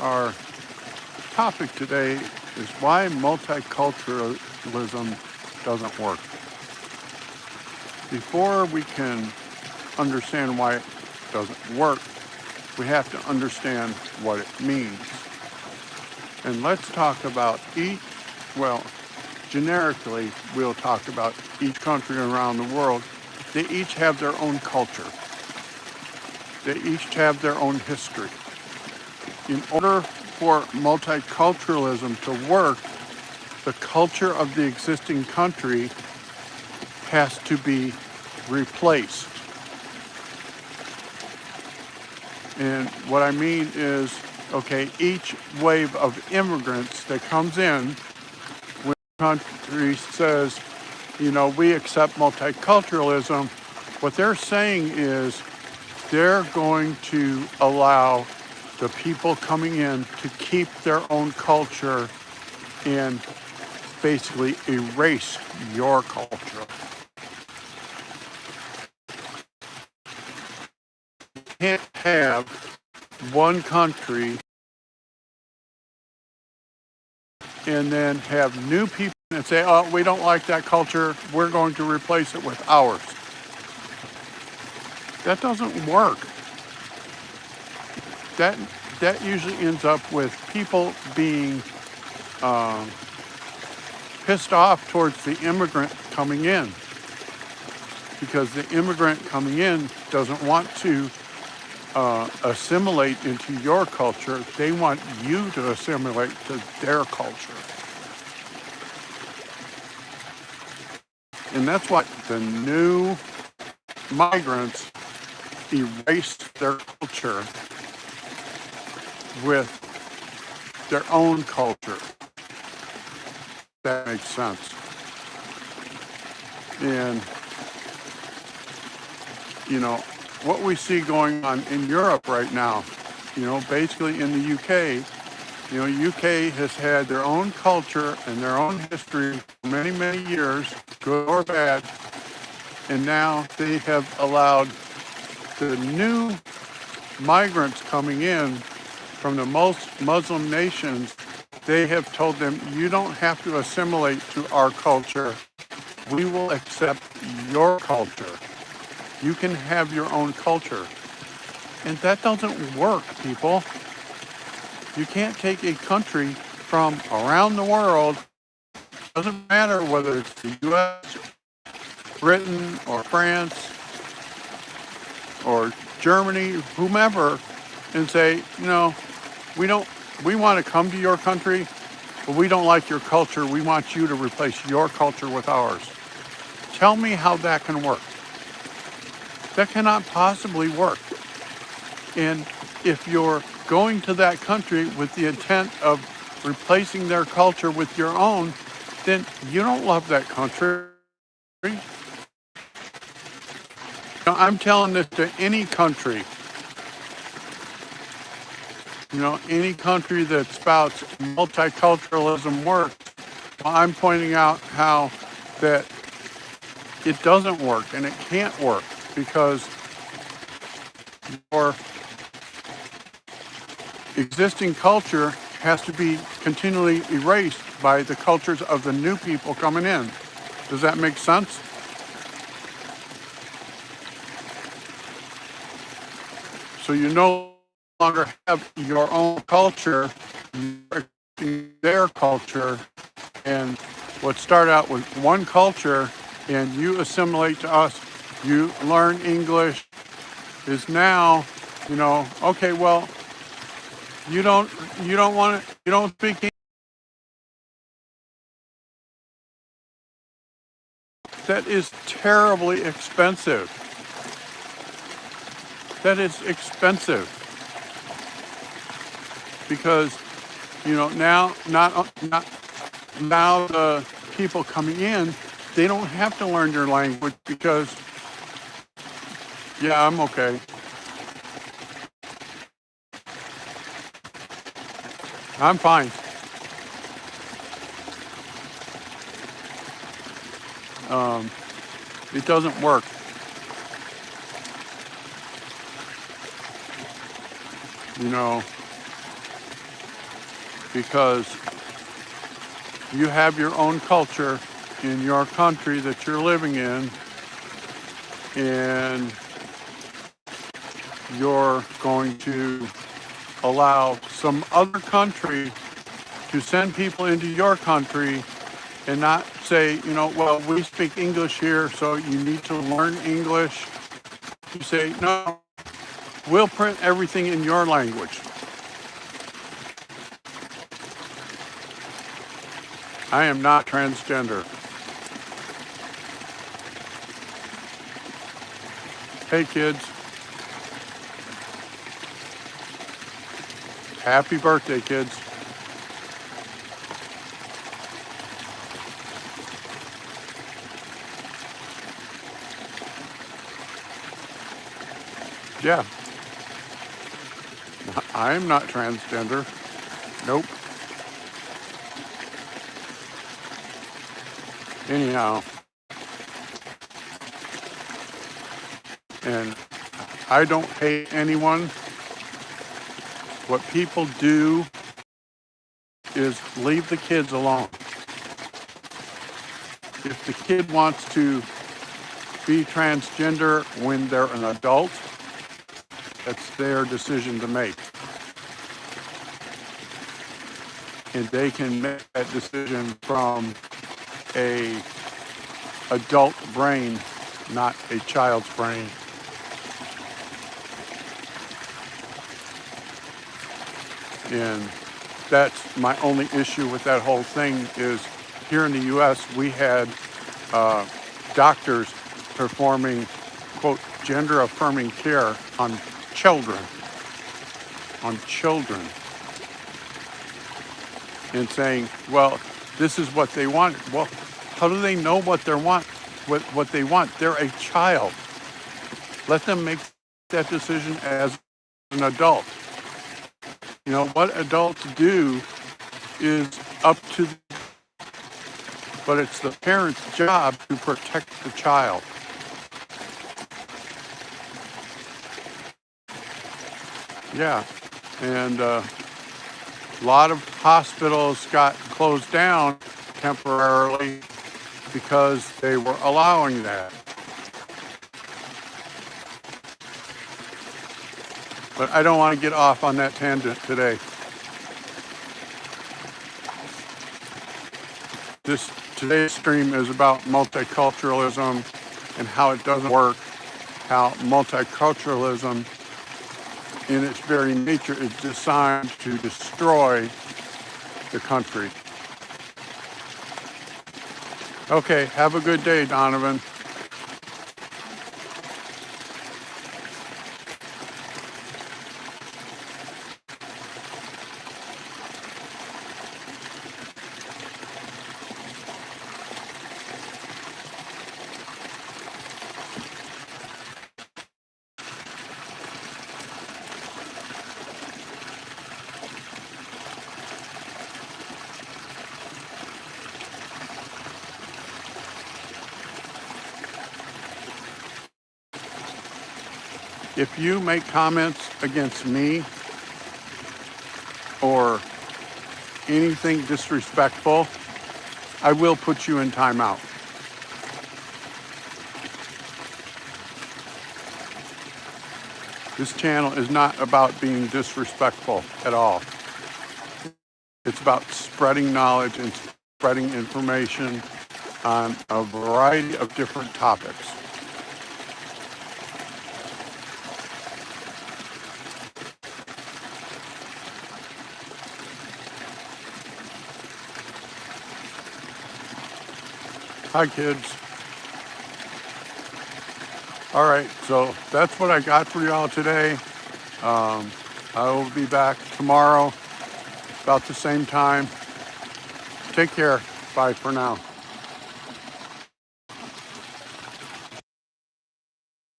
our topic today is why multiculturalism doesn't work. Before we can understand why it doesn't work, we have to understand what it means. And let's talk about generically, we'll talk about each country around the world. They each have their own culture. They each have their own history. In order for multiculturalism to work, the culture of the existing country has to be replaced. And what I mean is, each wave of immigrants that comes in, when the country says, we accept multiculturalism, what they're saying is they're going to allow the people coming in to keep their own culture and basically erase your culture. You can't have one country and then have new people and say, oh, we don't like that culture, we're going to replace it with ours. That doesn't work. That usually ends up with people being pissed off towards the immigrant coming in, because the immigrant coming in doesn't want to assimilate into your culture. They want you to assimilate to their culture. And that's why the new migrants erase their culture with their own culture. That makes sense. And, what we see going on in Europe right now, basically in the UK, UK has had their own culture and their own history for many, many years, good or bad, and now they have allowed the new migrants coming in from the most Muslim nations. They have told them, you don't have to assimilate to our culture. We will accept your culture. You can have your own culture. And that doesn't work, people. You can't take a country from around the world, doesn't matter whether it's the US, Britain, or France, or Germany, whomever, and say, we want to come to your country, but we don't like your culture. We want you to replace your culture with ours. Tell me how that can work. That cannot possibly work. And if you're going to that country with the intent of replacing their culture with your own, then you don't love that country. I'm telling this to any country. Any country that spouts multiculturalism works. I'm pointing out how that it doesn't work and it can't work, because your existing culture has to be continually erased by the cultures of the new people coming in. Does that make sense? So you no longer have your own culture, you're their culture, and what started out with one culture and you assimilate to us, you learn English, is now, okay, well, you don't speak English. That is terribly expensive. That is expensive. Because, now the people coming in, they don't have to learn your language because, yeah, I'm okay. I'm fine. It doesn't work. because you have your own culture in your country that you're living in, and you're going to allow some other country to send people into your country and not say, well, we speak English here, so you need to learn English. You say, no, we'll print everything in your language. I am not transgender. Hey kids, happy birthday, kids. Yeah, I am not transgender. Nope. Anyhow, and I don't hate anyone. What people do is leave the kids alone. If the kid wants to be transgender when they're an adult, that's their decision to make. And they can make that decision from a adult brain, not a child's brain. And that's my only issue with that whole thing is here in the U.S. we had doctors performing, quote, gender-affirming care on children, and saying, well, this is what they want. Well, how do they know what they want? They're a child. Let them make that decision as an adult. What adults do is up to but it's the parent's job to protect the child. Yeah, and a lot of hospitals got closed down temporarily because they were allowing that. But I don't want to get off on that tangent today. Today's stream is about multiculturalism and how it doesn't work, how multiculturalism in its very nature is designed to destroy the country. Okay, have a good day, Donovan. If you make comments against me or anything disrespectful, I will put you in timeout. This channel is not about being disrespectful at all. It's about spreading knowledge and spreading information on a variety of different topics. Hi, kids. All right, so that's what I got for y'all today. I will be back tomorrow about the same time. Take care. Bye for now.